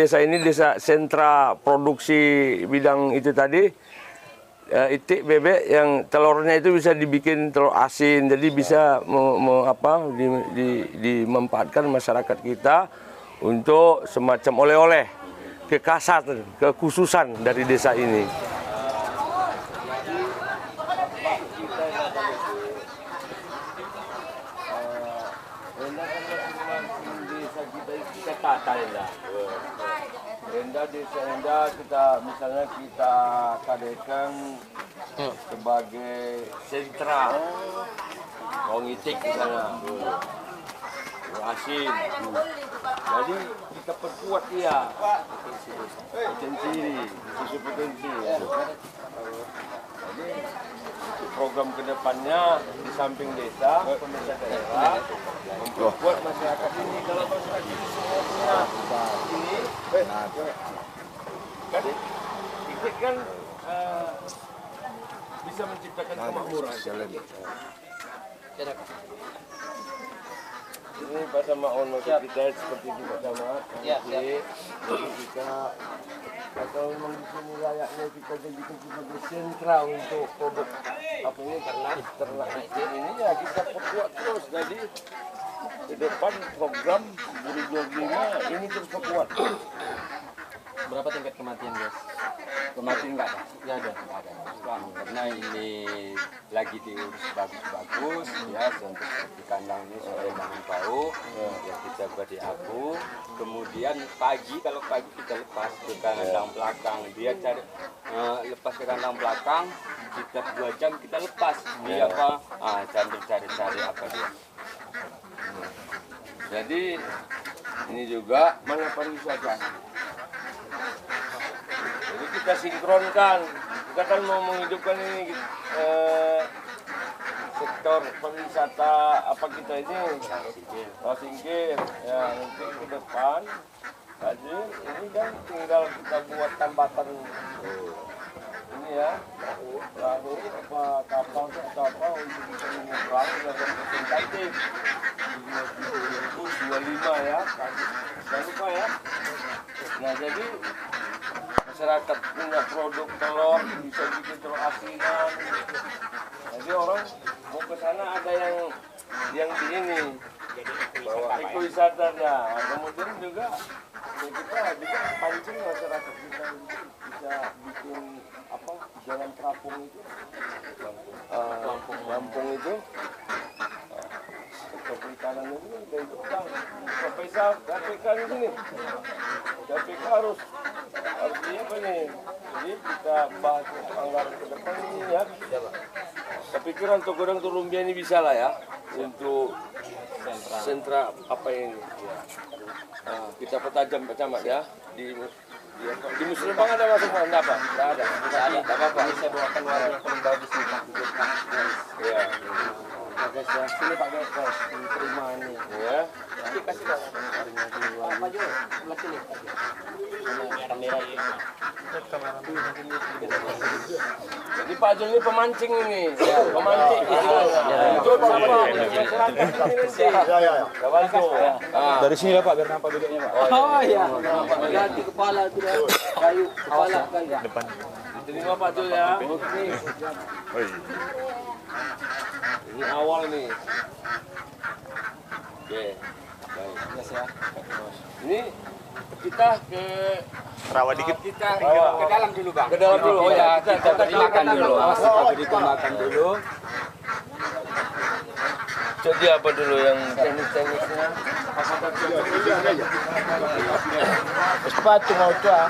desa ini desa sentra produksi bidang itu tadi, itik bebek yang telurnya itu bisa dibikin telur asin, jadi bisa dimanfaatkan masyarakat kita untuk semacam oleh-oleh kekhususan dari desa ini. Desa Endah kita kadekan sebagai sentra itik misalnya asin. Jadi kita perkuat dia potensi. Jadi program kedepannya di samping desa, pemerintah daerah memperkuat masyarakat ini. Kalau masyarakat ini semua ini kan bisa menciptakan kemakmuran. Ini pada maono kita seperti di Camat. Jadi kita kalau memang di sini layaknya kita jadikan sebagai sentra untuk produk ternak ini ya kita perkuat terus. Jadi ke depan program Buru 25 ini terus perkuat. Berapa tingkat kematian, guys? Kematian nggak ada? Nggak ada. Karena ini lagi diurus bagus-bagus ya, untuk seperti kandang ini soalnya bangun bau ya kita buat di aku. Kemudian kalau pagi kita lepas ke kandang belakang, dia cari lepas ke kandang belakang, kita 2 jam kita lepas dia sambil cari apa dia. Jadi ini juga mana pariwisata. Jadi kita sinkronkan, kita kan mau menghidupkan ini sektor pariwisata apa kita ini singkir ya nanti ke depan. Jadi ini kan tinggal kita buat tambatan ini ya perahu apa kapal atau apa untuk bisa menyeberang dan representatif 2025 ya, jangan lupa ya. Nah jadi masyarakat punya produk telur, bisa bikin telur asinan. Jadi orang mau ke sana ada yang di ini bawa ekowisatanya. Kemudian juga kita pancing masyarakat kita bisa bikin apa jalan terapung itu, Lampung itu. Perikanan itu udah itu bang, KPK di sini, KPK harus apa nih? Jadi kita bahas anggaran ke depan ini ya. Tapi kira untuk orang Turumbia ini bisa lah ya untuk sentra apa ini? Nah, kita pertajam Camat ya di Muslimbang ada masuk mana apa? Tidak ada. Tidak apa-apa. Ini saya bawakan warna yang paling bagus nih Pak. Iya. Guys ya, sini Pak guys, terima ini. Ya. Kasih dong. Apa juga? Sebelah sini. Kamera ini. Jadi Pak Jul ini pemancing ini, pemancing. Itu apa? Dari sini lah Pak, biar nampak duduknya Pak. Oh iya. Ganti kepala itu dah. Kayu kepala kan ya. Depan. Terima Pak Jul ya. Ini awal nih. Oke. Baik. Yes ya. Ini kita ke Rawa dikit. kita Ke dalam dulu Bang. ke dalam dulu. Oh ya, Kita beri makan dulu. beri makan dulu. Jadi apa dulu yang teknis-teknisnya? Sepatu mau tua.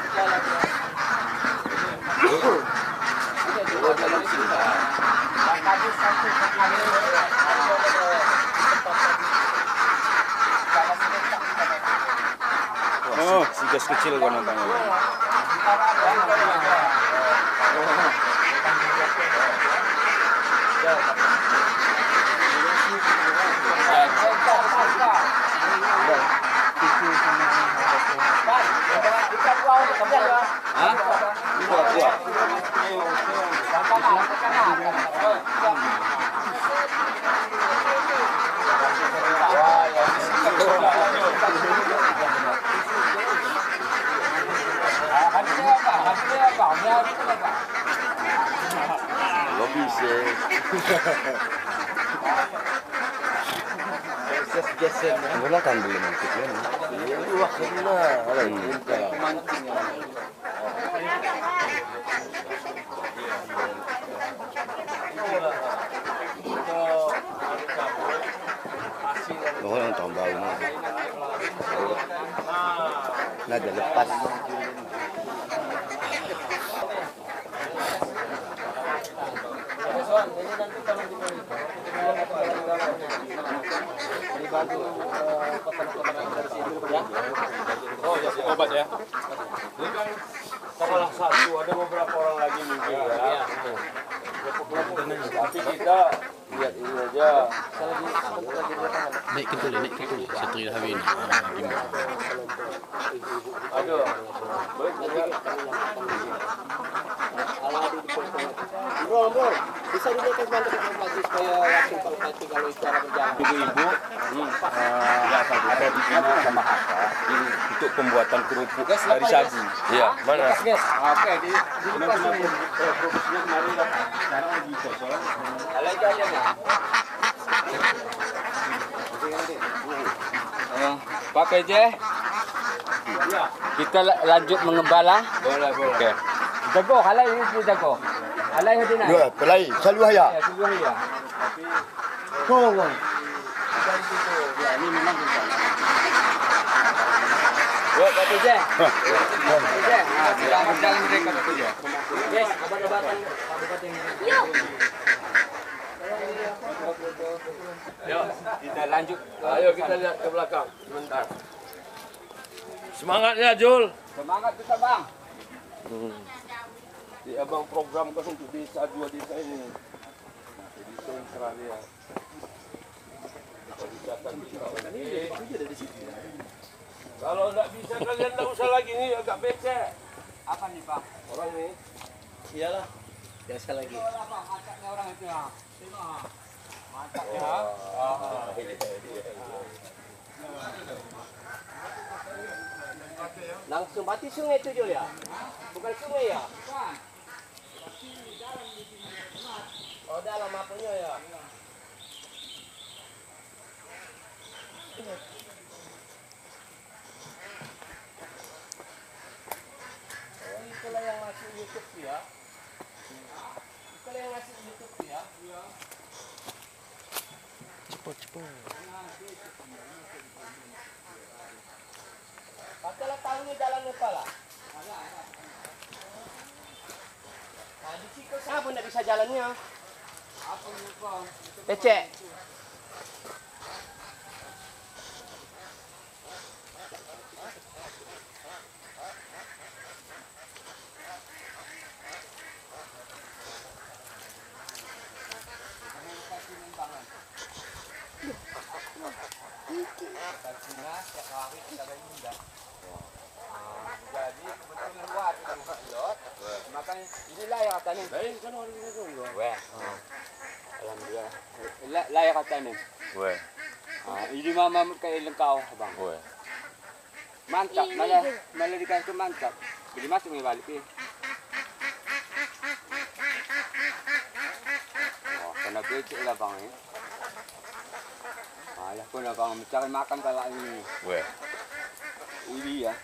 Oh, si gas kecil gua nampaknya. Lo bisa. Wala kan dulu nanti kan. Ini waktunya. Oh, yang tahun baru mah. Nah, dia lepas. Oh, jadi obat ya. Ini kan salah satu, ada beberapa orang lagi mungkin ya. Tapi kita lihat ini aja. Naik ke tuli, setelah hari ini. Aduh, baik ya. Bro, bisa dinaikkan bantu informasi supaya langsung terpati kalau cara berjalan. Ibu-ibu ada di sini sama kakak ini untuk pembuatan kerupuk dari sagu. Iya, mana? Oke, di Produksinya kemarin sekarang lagi kosong. aja ya. Pak PJ, kita lanjut mengembala. Boleh. Okey. Jago, halai ini jago. Halai hadi nak. Dua, pelai, selalu haya. Ya, seluruh ya. Tolong. Yo, Pak PJ. PJ, kita berjalan mereka Pak PJ. Yes, obat-obatan kabupaten. Yo, kita lanjut. Ayo kita lihat ke belakang sebentar. Semangatnya Jul. Semangat kita, Bang. Di abang programkan untuk desa, dua desa ini. Di Australia. Kalau nggak bisa kalian nggak usah lagi nih, agak becek. Apa nih, Bang? Orang ini. Iyalah. Biasa lagi. Bang, acaknya orang itu ya. Mantap ya. Langsung mati sungai itu Jul ya? Bukan sungai ya? Oh dalam apanya ya? Oh itulah yang masuk YouTube ya? Itulah yang masuk YouTube ya? Katalah tahunya jalannya pala. Nah di situ siapa nggak bisa jalannya? Apa nih, Bang? Becek. Jadi kebetulan luar kita buka lot. Makanya inilah yang kata nih. Lain kan orang ini dong. Weh. Alhamdulillah. Lah yang kata nih. Weh, Ini mama kayak lengkau, Bang. weh. Mantap, malah dikasih mantap. Jadi masuk nih balik nih. Oh, kena becek lah Bang ini. Alah kena Bang mencari makan kalau ini. Weh. Ini ya.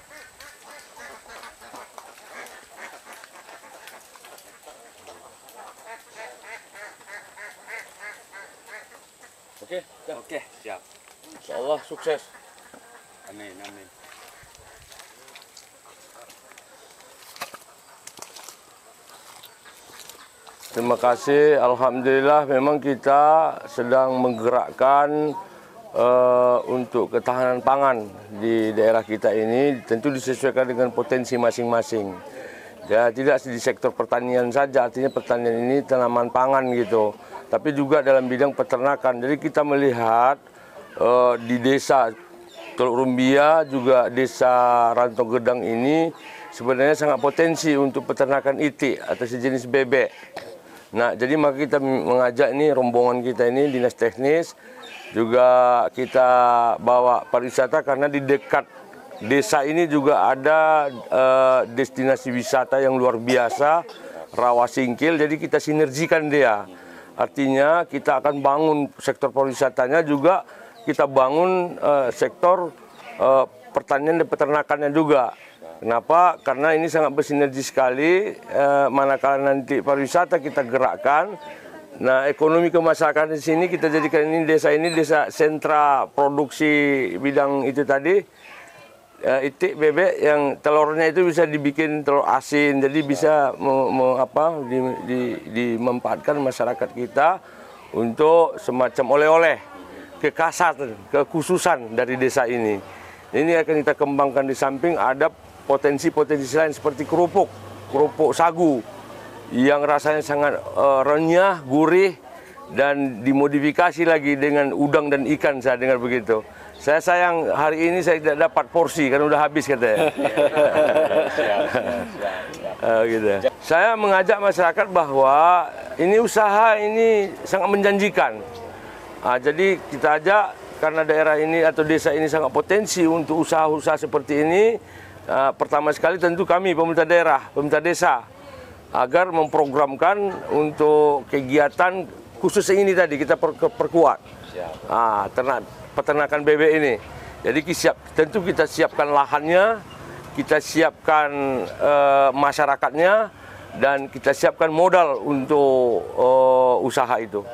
Oke, siap. Insyaallah sukses. Amin. Terima kasih. Alhamdulillah memang kita sedang menggerakkan untuk ketahanan pangan di daerah kita ini tentu disesuaikan dengan potensi masing-masing. Ya, tidak di sektor pertanian saja, artinya pertanian ini tanaman pangan gitu. Tapi juga dalam bidang peternakan. Jadi kita melihat di desa Teluk Rumbia juga desa Rantau Gedang ini sebenarnya sangat potensi untuk peternakan itik atau sejenis bebek. Nah, jadi maka kita mengajak ini rombongan kita ini dinas teknis juga kita bawa pariwisata karena di dekat desa ini juga ada destinasi wisata yang luar biasa, rawa singkil, jadi kita sinergikan dia. Artinya kita akan bangun sektor pariwisatanya juga, kita bangun sektor pertanian dan peternakannya juga. Kenapa? Karena ini sangat bersinergi sekali, manakala nanti pariwisata kita gerakkan. Nah, ekonomi kemasyarakatan di sini kita jadikan ini desa sentra produksi bidang itu tadi, itik bebek yang telurnya itu bisa dibikin telur asin, jadi bisa dimanfaatkan masyarakat kita untuk semacam oleh-oleh, kekhususan dari desa ini. Ini akan kita kembangkan. Di samping ada potensi-potensi lain seperti kerupuk sagu yang rasanya sangat renyah, gurih, dan dimodifikasi lagi dengan udang dan ikan. Saya dengar begitu. Saya sayang hari ini saya tidak dapat porsi karena udah habis katanya. Gitu. Saya mengajak masyarakat bahwa ini usaha ini sangat menjanjikan. Jadi kita ajak, karena daerah ini atau desa ini sangat potensi untuk usaha-usaha seperti ini. Pertama sekali tentu kami pemerintah daerah, pemerintah desa, agar memprogramkan untuk kegiatan khusus ini tadi kita perkuat peternakan bebek ini. Jadi tentu kita siapkan lahannya, kita siapkan masyarakatnya, dan kita siapkan modal untuk usaha itu.